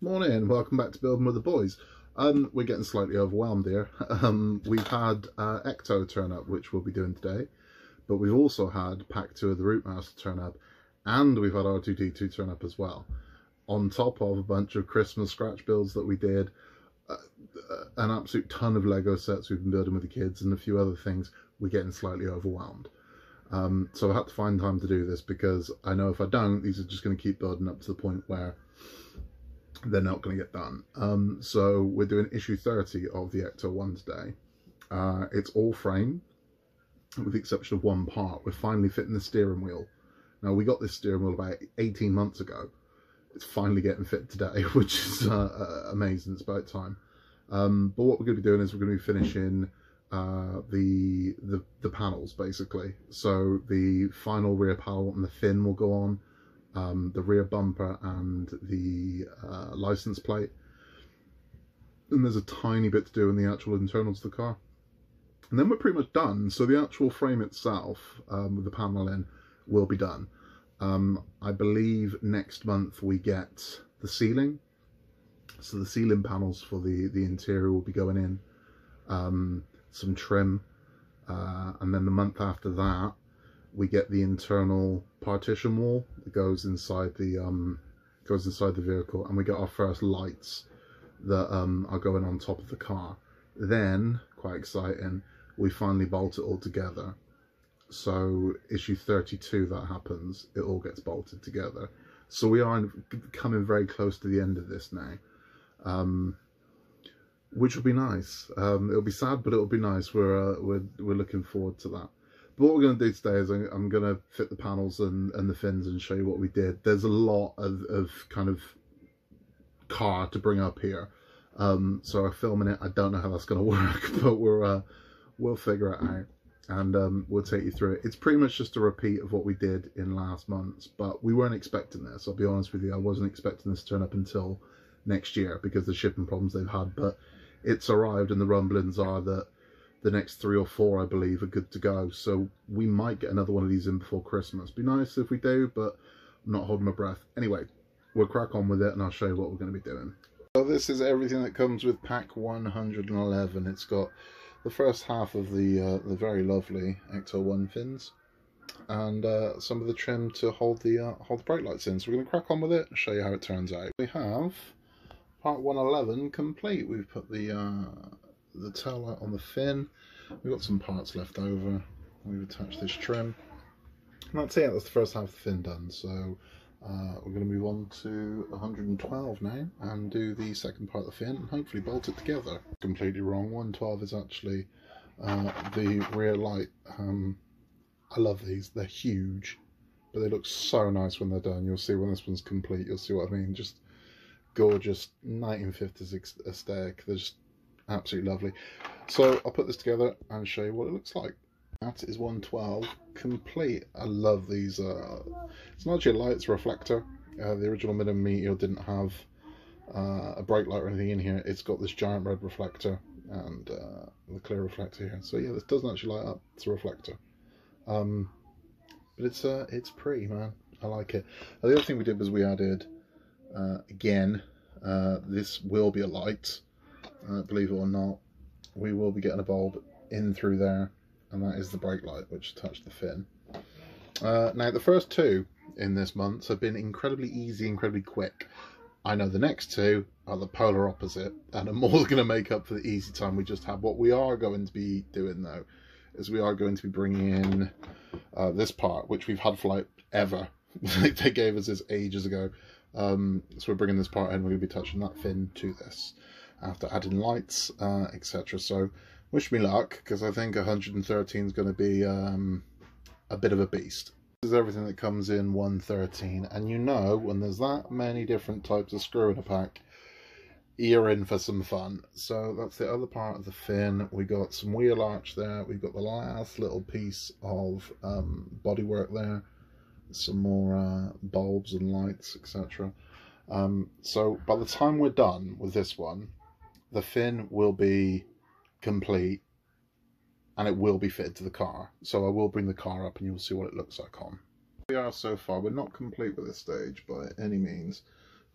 Morning, welcome back to Building with the Boys. We're getting slightly overwhelmed here. We've had Ecto turn up, which we'll be doing today, but we've also had Pack 2 of the Rootmaster turn up, and we've had R2-D2 turn up as well, on top of a bunch of Christmas scratch builds that we did, an absolute ton of Lego sets we've been building with the kids, and a few other things. We're getting slightly overwhelmed. So I had to find time to do this, because I know if I don't, these are just going to keep building up to the point where they're not going to get done. So we're doing issue 30 of the Ecto1 today. It's all frame, with the exception of one part. We're finally fitting the steering wheel. Now, we got this steering wheel about 18 months ago. It's finally getting fit today, which is amazing. It's about time. But what we're going to be doing is we're going to be finishing the panels, basically. So the final rear panel and the fin will go on. The rear bumper and the license plate, and there's a tiny bit to do in the actual internals of the car, and then we're pretty much done. So the actual frame itself, with the panel in, will be done. I believe next month we get the ceiling, so the ceiling panels for the interior will be going in, some trim, and then the month after that we get the internal partition wall that goes inside the vehicle, and we get our first lights that are going on top of the car. Then, quite exciting, we finally bolt it all together. So issue 32, that happens, it all gets bolted together. So we are coming very close to the end of this now, which will be nice. It'll be sad, but it'll be nice. We're looking forward to that. But what we're going to do today is I'm going to fit the panels and the fins and show you what we did. There's a lot of kind of car to bring up here. So I'm filming it. I don't know how that's going to work, but we'll figure it out, and we'll take you through it. It's pretty much just a repeat of what we did in last month's, but we weren't expecting this. I'll be honest with you. I wasn't expecting this to turn up until next year because of the shipping problems they've had, but it's arrived, and the rumblings are that the next 3 or 4, I believe, are good to go. So we might get another one of these in before Christmas. Be nice if we do, but I'm not holding my breath. Anyway, we'll crack on with it, and I'll show you what we're going to be doing. So this is everything that comes with pack 111. It's got the first half of the very lovely Ecto1 fins, and some of the trim to hold the brake lights in. So we're going to crack on with it and show you how it turns out. We have part 111 complete. We've put the tail light on the fin. We've got some parts left over. We've attached this trim, and that's it. That's the first half of the fin done. So we're going to move on to 112 now and do the second part of the fin and hopefully bolt it together. Completely wrong. 112 is actually the rear light. I love these. They're huge, but they look so nice when they're done. You'll see when this one's complete. You'll see what I mean. Just gorgeous 1950s aesthetic. They're just absolutely lovely. So I'll put this together and show you what it looks like. That is 112 complete. I love these. It's not actually a light, it's a reflector. The original Minimum Meteor didn't have a brake light or anything in here. It's got this giant red reflector and the clear reflector here. So yeah, this doesn't actually light up. It's a reflector. But it's pretty, man. I like it. The other thing we did was we added again. This will be a light. Believe it or not, we will be getting a bulb in through there, and that is the brake light which attached the fin. Now the first 2 in this month have been incredibly easy, incredibly quick. I know the next 2 are the polar opposite and are more going to make up for the easy time we just had. What we are going to be doing though is we are going to be bringing in this part, which we've had for like ever. They gave us this ages ago. So we're bringing this part in. We're going to be touching that fin to this after adding lights, etc. So wish me luck, because I think 113 is going to be a bit of a beast. This is everything that comes in 113, and you know when there's that many different types of screw in a pack, you're in for some fun. So that's the other part of the fin. We got some wheel arch there. We've got the last little piece of bodywork there. Some more bulbs and lights, etc. So by the time we're done with this one, the fin will be complete and it will be fitted to the car. So I will bring the car up and you'll see what it looks like on. We are so far. We're not complete with this stage by any means,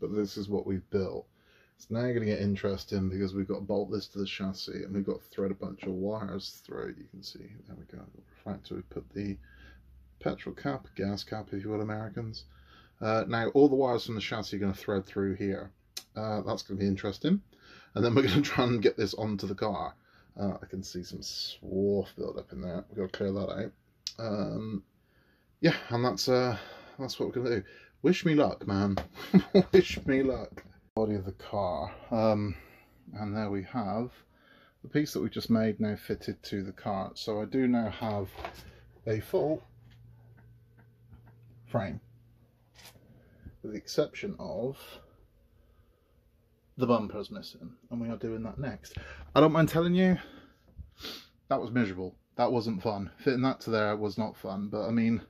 but this is what we've built. It's now going to get interesting because we've got to bolt this to the chassis and we've got to thread a bunch of wires through it. You can see, there we go, refractor. We put the petrol cap, gas cap if you will, Americans. Now all the wires from the chassis are going to thread through here. That's going to be interesting. And then we're going to try and get this onto the car. I can see some swarf build up in there. We've got to clear that out. Yeah, and that's what we're going to do. Wish me luck, man. Wish me luck. Body of the car. And there we have the piece that we just made now fitted to the car. So I do now have a full frame, with the exception of the bumper's missing, and we are doing that next. I don't mind telling you, that was miserable. That wasn't fun. Fitting that to there was not fun, but I mean,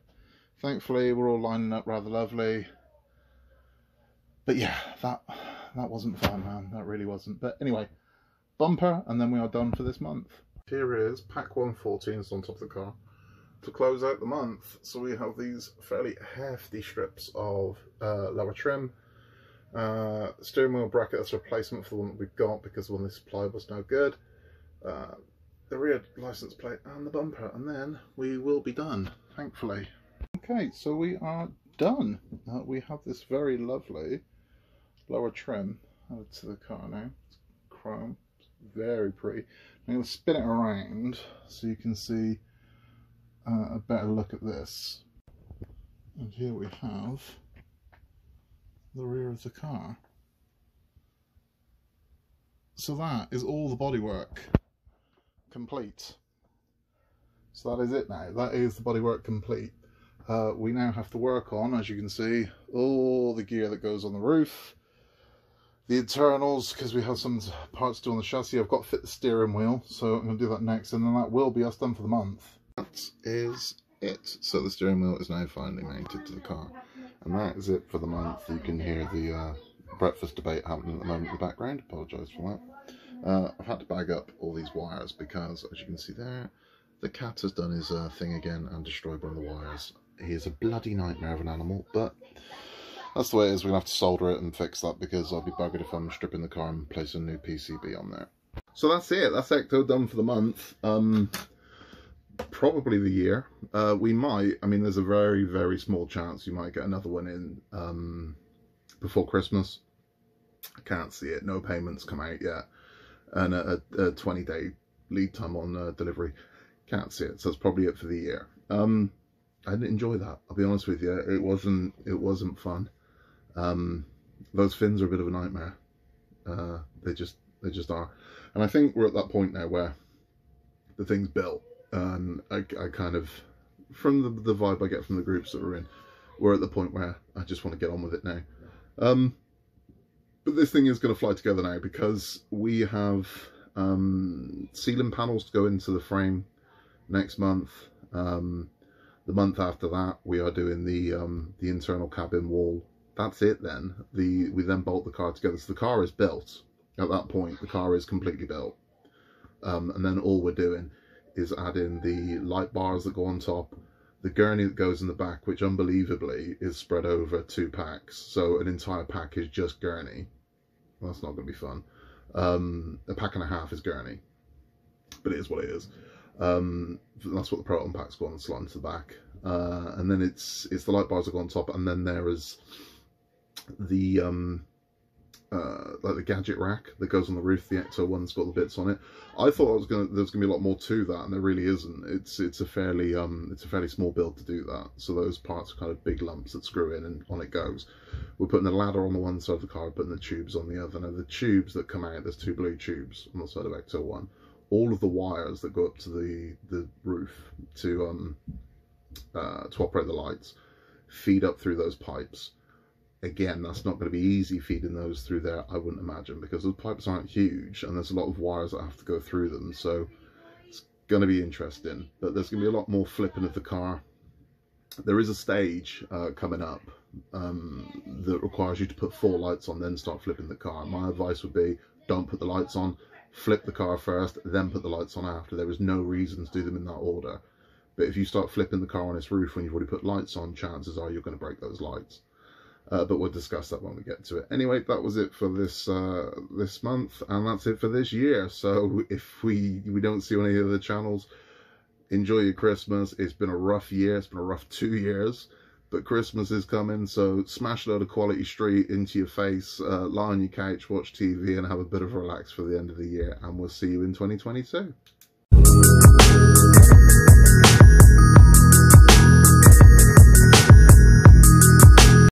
thankfully we're all lining up rather lovely. But yeah, that wasn't fun, man. That really wasn't. But anyway, bumper, and then we are done for this month. Here is pack 114 on top of the car to close out the month. So we have these fairly hefty strips of lower trim. Steering wheel bracket, that's a replacement for the one that we've got because the one they supplied was no good. The rear license plate and the bumper, and then we will be done, thankfully. Okay, so we are done. We have this very lovely lower trim added to the car now. It's chrome, it's very pretty. I'm going to spin it around so you can see a better look at this. And here we have the rear of the car. So that is all the bodywork complete. So that is it now. That is the bodywork complete. We now have to work on, as you can see, all the gear that goes on the roof, the internals, because we have some parts to do on the chassis. I've got to fit the steering wheel, so I'm going to do that next, and then that will be us done for the month. That is it. So the steering wheel is now finally mounted to the car, and that is it for the month. You can hear the breakfast debate happening at the moment in the background. Apologise for that. I've had to bag up all these wires because, as you can see there, the cat has done his thing again and destroyed one of the wires. He is a bloody nightmare of an animal, but that's the way it is. We're going to have to solder it and fix that because I'll be buggered if I'm stripping the car and placing a new PCB on there. So that's it. That's Ecto done for the month. Probably the year. We might, I mean, there's a very, very small chance you might get another one in before Christmas. I can't see it. No payments come out yet. And a 20-day lead time on delivery. Can't see it. So that's probably it for the year. I didn't enjoy that. I'll be honest with you. It wasn't fun. Those fins are a bit of a nightmare. They just are. And I think we're at that point now where the thing's built. And I kind of, from the vibe I get from the groups that we're in, we're at the point where I just want to get on with it now. But this thing is going to fly together now because we have ceiling panels to go into the frame next month. The month after that, we are doing the internal cabin wall. That's it then. We then bolt the car together. So the car is built. At that point, the car is completely built. And then all we're doing is adding the light bars that go on top, the gurney that goes in the back, which unbelievably is spread over 2 packs. So an entire pack is just gurney. Well, that's not going to be fun. A pack and a half is gurney, but it is what it is. That's what the proton packs go on and slot into the back. And then it's the light bars that go on top, and then there is the like the gadget rack that goes on the roof. The Ecto1's got the bits on it. I thought there was gonna be a lot more to that, and there really isn't. It's a fairly small build to do that. So those parts are kind of big lumps that screw in, and on it goes. We're putting the ladder on the one side of the car, putting the tubes on the other. Now the tubes that come out, there's 2 blue tubes on the side of Ecto1. All of the wires that go up to the roof to operate the lights feed up through those pipes. Again, that's not going to be easy feeding those through there, I wouldn't imagine, because those pipes aren't huge and there's a lot of wires that have to go through them. So it's going to be interesting, but there's going to be a lot more flipping of the car. There is a stage coming up that requires you to put 4 lights on, then start flipping the car. My advice would be, don't put the lights on, flip the car first, then put the lights on after. There is no reason to do them in that order. But if you start flipping the car on its roof when you've already put lights on, chances are you're going to break those lights. But we'll discuss that when we get to it. Anyway, that was it for this this month, and that's it for this year. So if we don't see on any of the channels, enjoy your Christmas. It's been a rough year. It's been a rough 2 years, but Christmas is coming. So smash a load of Quality Street into your face, lie on your couch, watch TV, and have a bit of a relax for the end of the year. And we'll see you in 2022.